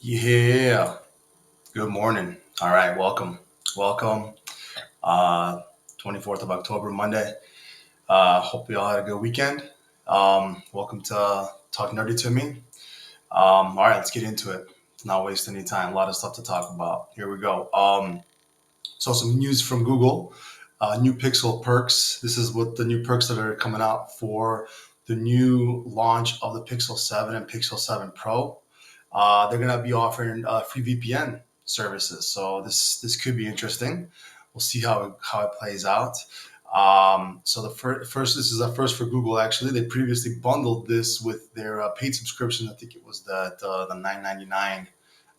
Yeah. Good morning. All right. Welcome. Welcome. Uh, 24th of October, Monday. Hope you all had a good weekend. Welcome to Talk Nerdy to Me. All right. Let's get into it. Let's not waste any time. A lot of stuff to talk about. Here we go. So some news from Google. New Pixel perks. This is what the new perks that are coming out for the new launch of the Pixel 7 and Pixel 7 Pro. They're going to be offering free VPN services. So this could be interesting. We'll see how it plays out. So the first this is a first for Google. Actually, they previously bundled this with their paid subscription. I think it was that the 9.99.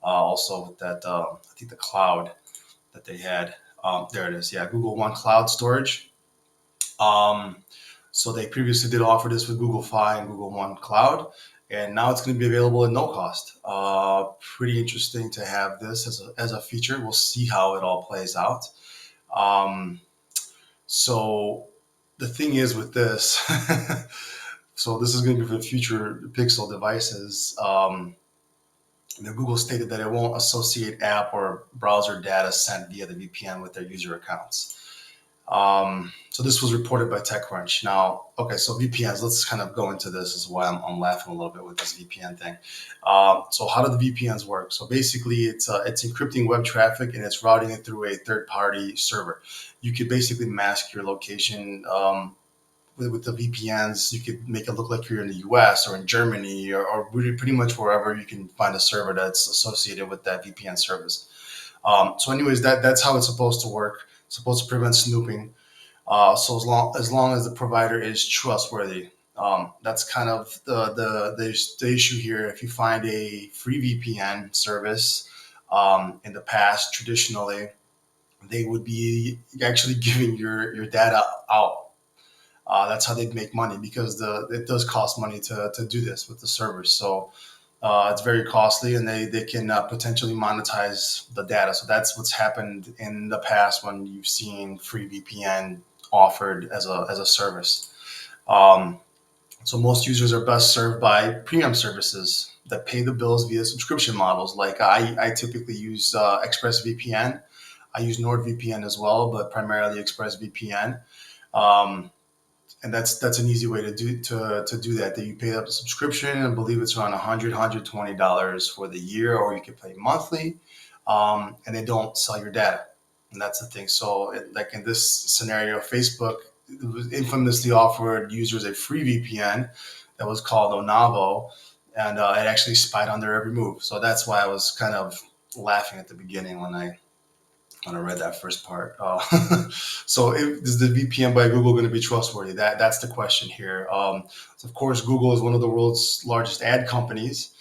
Also with that I think the cloud that they had. There it is. Yeah, Google One Cloud Storage. Um, so they previously did offer this with Google Fi and Google One Cloud, and now it's going to be available at no cost. Pretty interesting to have this as a feature. We'll see how it all plays out. Um, so the thing is with this, so this is going to be for future Pixel devices. Google stated that it won't associate app or browser data sent via the VPN with their user accounts. So this was reported by TechCrunch. Now, okay, so VPNs. Let's kind of go into this. Is why I'm laughing a little bit with this VPN thing. So how do the VPNs work? So basically, it's encrypting web traffic and it's routing it through a third-party server. You could basically mask your location. With the VPNs, you could make it look like you're in the US or in Germany or pretty much wherever you can find a server that's associated with that VPN service. So, anyways, that's how it's supposed to work. It's supposed to prevent snooping. So as long as the provider is trustworthy, that's kind of the issue here. If you find a free VPN service, in the past, traditionally, they would be actually giving your data out. That's how they'd make money because it does cost money to do this with the servers. So it's very costly, and they can potentially monetize the data. So that's what's happened in the past when you've seen free VPN offered as a service. Um, so most users are best served by premium services that pay the bills via subscription models. Like I typically use ExpressVPN. I use NordVPN as well, but primarily ExpressVPN. Um, and that's an easy way to do that. That you pay up a subscription, and I believe it's around $120 for the year, or you can pay monthly, and they don't sell your data, and that's the thing. So, like in this scenario, Facebook infamously offered users a free VPN that was called Onavo, and it actually spied on their every move. So that's why I was kind of laughing at the beginning when I read that first part. So, is the VPN by Google going to be trustworthy? That's the question here. So of course, Google is one of the world's largest ad companies.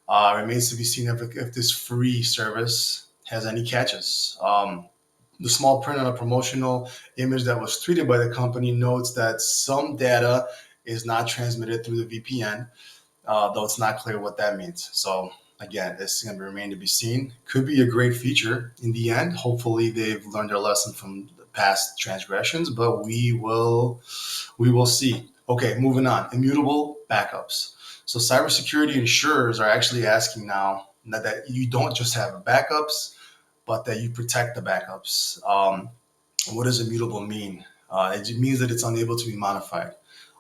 Remains to be seen if this free service has any catches. The small print on a promotional image that was tweeted by the company notes that some data is not transmitted through the VPN, though it's not clear what that means. So again, it's going to remain to be seen. Could be a great feature in the end. Hopefully, they've learned their lesson from the past transgressions, but we will see. Okay, moving on. Immutable backups. So cybersecurity insurers are actually asking now that you don't just have backups, but that you protect the backups. What does immutable mean? It means that it's unable to be modified.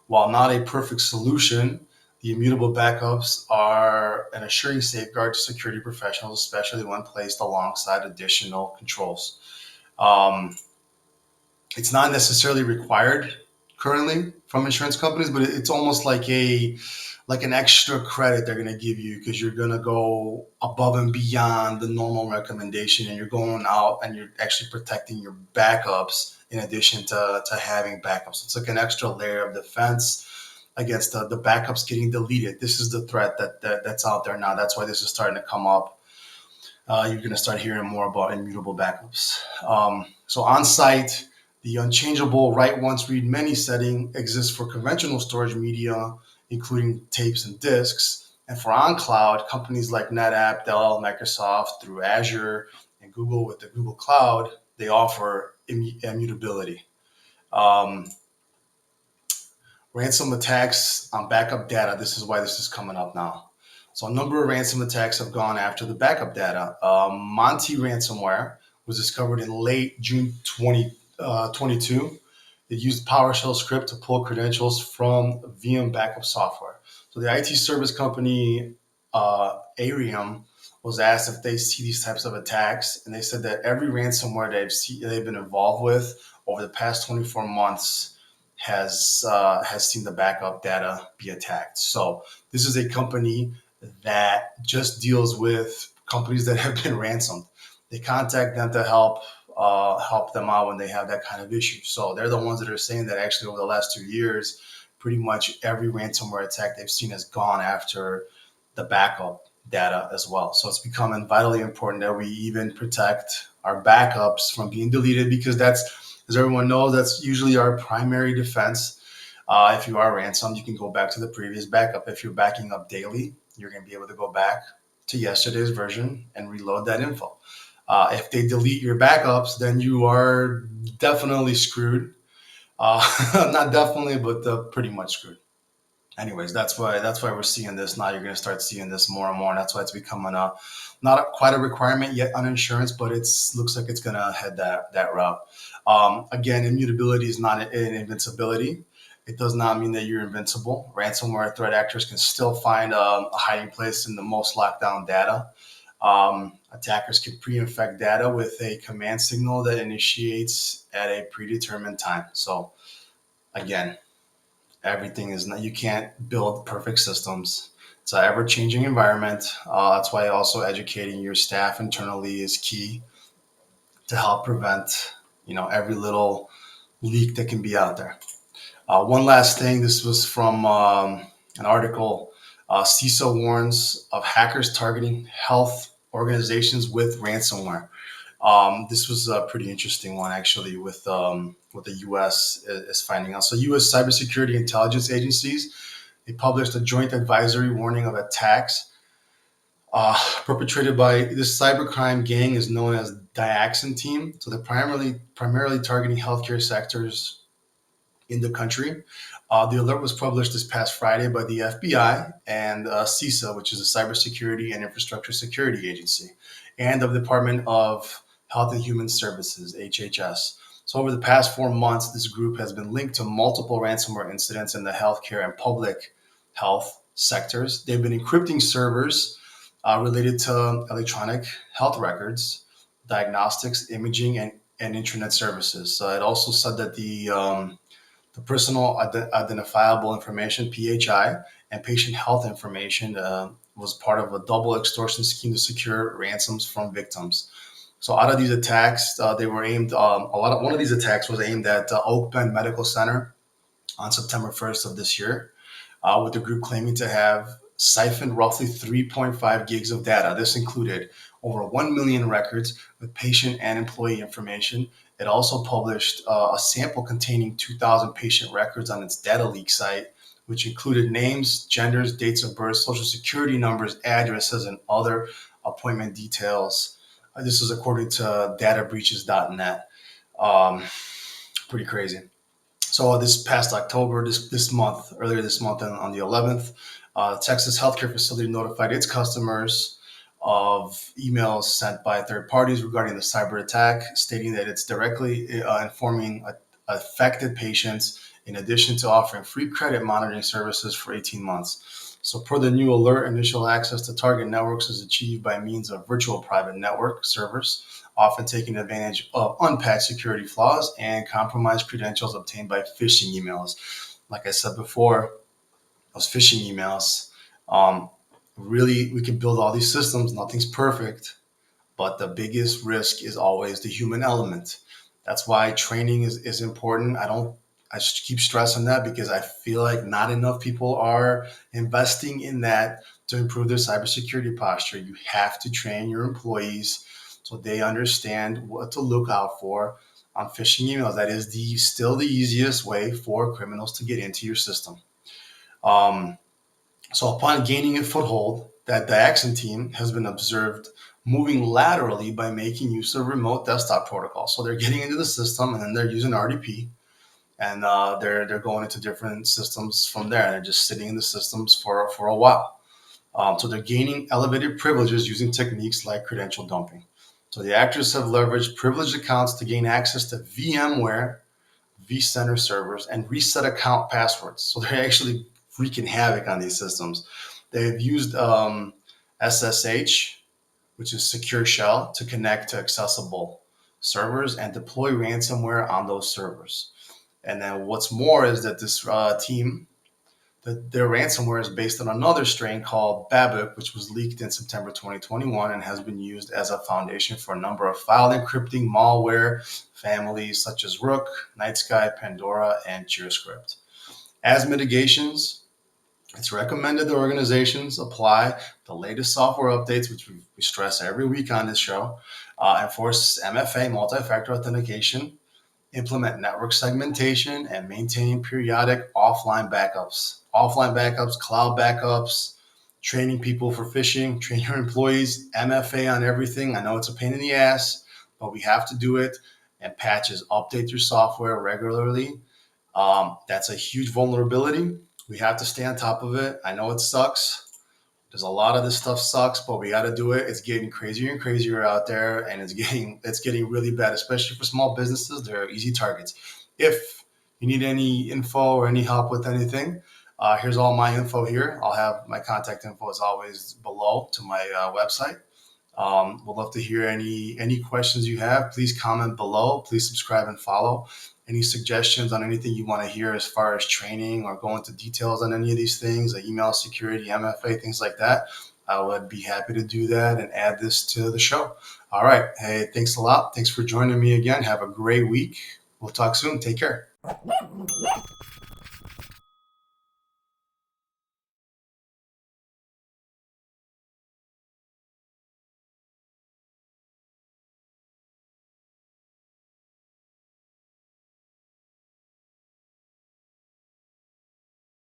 While not a perfect solution, the immutable backups are an assuring safeguard to security professionals, especially when placed alongside additional controls. Um, it's not necessarily required currently from insurance companies, but it's almost like an extra credit they're going to give you because you're going to go above and beyond the normal recommendation, and you're going out and you're actually protecting your backups in addition to having backups. It's like an extra layer of defense against the backups getting deleted. This is the threat that's out there now. That's why this is starting to come up. You're going to start hearing more about immutable backups. So on site, the unchangeable write once, read many setting exists for conventional storage media, including tapes and disks. And for on cloud, companies like NetApp, Dell, Microsoft through Azure, and Google with the Google Cloud, they offer immutability. Um, Ransom attacks on backup data. This is why this is coming up now. So a number of ransom attacks have gone after the backup data. Monty ransomware was discovered in late June 2022. It used PowerShell script to pull credentials from VM backup software. So the IT service company Arium was asked if they see these types of attacks, and they said that every ransomware they've been involved with over the past 24 months has seen the backup data be attacked. So this is a company that just deals with companies that have been ransomed. They contact them to help them out when they have that kind of issue. So they're the ones that are saying that actually over the last 2 years, pretty much every ransomware attack they've seen has gone after the backup data as well. So it's becoming vitally important that we even protect our backups from being deleted, because that's, as everyone knows, that's usually our primary defense. If you are ransomed, you can go back to the previous backup. If you're backing up daily, you're going to be able to go back to yesterday's version and reload that info. If they delete your backups, then you are definitely screwed. Not definitely, but pretty much screwed. Anyways, that's why we're seeing this now. You're going to start seeing this more and more, and that's why it's becoming quite a requirement yet on insurance, but it's looks like it's going to head that route. Again, immutability is not an invincibility. It does not mean that you're invincible. Ransomware threat actors can still find a hiding place in the most locked down data. Attackers can pre-infect data with a command signal that initiates at a predetermined time. So again, everything is not, you can't build perfect systems. It's an ever-changing environment. That's why also educating your staff internally is key to help prevent, every little leak that can be out there. One last thing. This was from an article. CISA warns of hackers targeting health organizations with ransomware. This was a pretty interesting one, actually, with what the U.S. is finding out. So, U.S. cybersecurity intelligence agencies, they published a joint advisory warning of attacks perpetrated by this cybercrime gang is known as Diaxin Team. So they're primarily targeting healthcare sectors in the country. The alert was published this past Friday by the FBI and CISA, which is a Cybersecurity and Infrastructure Security Agency, and of the Department of Health and Human Services, HHS. So, over the past 4 months, this group has been linked to multiple ransomware incidents in the healthcare and public health sectors. They've been encrypting servers related to electronic health records, diagnostics, imaging, and internet services. So, it also said that the personal identifiable information (PHI) and patient health information was part of a double extortion scheme to secure ransoms from victims. So out of these attacks, they were aimed. One of these attacks was aimed at Oak Bend Medical Center on September 1st of this year, with the group claiming to have siphoned roughly 3.5 gigs of data. This included over 1 million records with patient and employee information. It also published a sample containing 2,000 patient records on its data leak site, which included names, genders, dates of birth, social security numbers, addresses, and other appointment details. This is according to databreaches.net. Um, Pretty crazy. So this past October, earlier this month on the 11th, Texas healthcare facility notified its customers of emails sent by third parties regarding the cyber attack, stating that it's directly informing affected patients in addition to offering free credit monitoring services for 18 months. So per the new alert, initial access to target networks is achieved by means of virtual private network servers, often taking advantage of unpatched security flaws and compromised credentials obtained by phishing emails. Like I said before, those phishing emails, um, really, we can build all these systems. Nothing's perfect, but the biggest risk is always the human element. That's why training is important. I just keep stressing that because I feel like not enough people are investing in that to improve their cybersecurity posture. You have to train your employees so they understand what to look out for on phishing emails. That is still the easiest way for criminals to get into your system. Um, so upon gaining a foothold, that Diaxin Team has been observed moving laterally by making use of remote desktop protocol. So they're getting into the system and then they're using RDP, and they're going into different systems from there. They're just sitting in the systems for a while. So they're gaining elevated privileges using techniques like credential dumping. So the actors have leveraged privileged accounts to gain access to VMware, vCenter servers, and reset account passwords. So they're actually wreaking havoc on these systems. They've used SSH, which is secure shell, to connect to accessible servers and deploy ransomware on those servers. And then what's more is that this team, their ransomware is based on another strain called Babuk, which was leaked in September 2021 and has been used as a foundation for a number of file encrypting malware families such as Rook, Nightsky, Pandora, and CheerScript. As mitigations, it's recommended that organizations apply the latest software updates, which we stress every week on this show, enforce MFA, multi-factor authentication, implement network segmentation, and maintain periodic offline backups, cloud backups, training people for phishing, train your employees, MFA on everything. I know it's a pain in the ass, but we have to do it. And patches, update your software regularly. That's a huge vulnerability. We have to stay on top of it. I know it sucks. There's a lot of this stuff sucks, but we got to do it. It's getting crazier and crazier out there, and it's getting really bad, especially for small businesses. They're easy targets. If you need any info or any help with anything, here's all my info here. I'll have my contact info as always below to my website. We'd love to hear any questions you have. Please comment below. Please subscribe and follow. Any suggestions on anything you want to hear as far as training or go into details on any of these things, like email security, MFA, things like that, I would be happy to do that and add this to the show. All right. Hey, thanks a lot. Thanks for joining me again. Have a great week. We'll talk soon. Take care.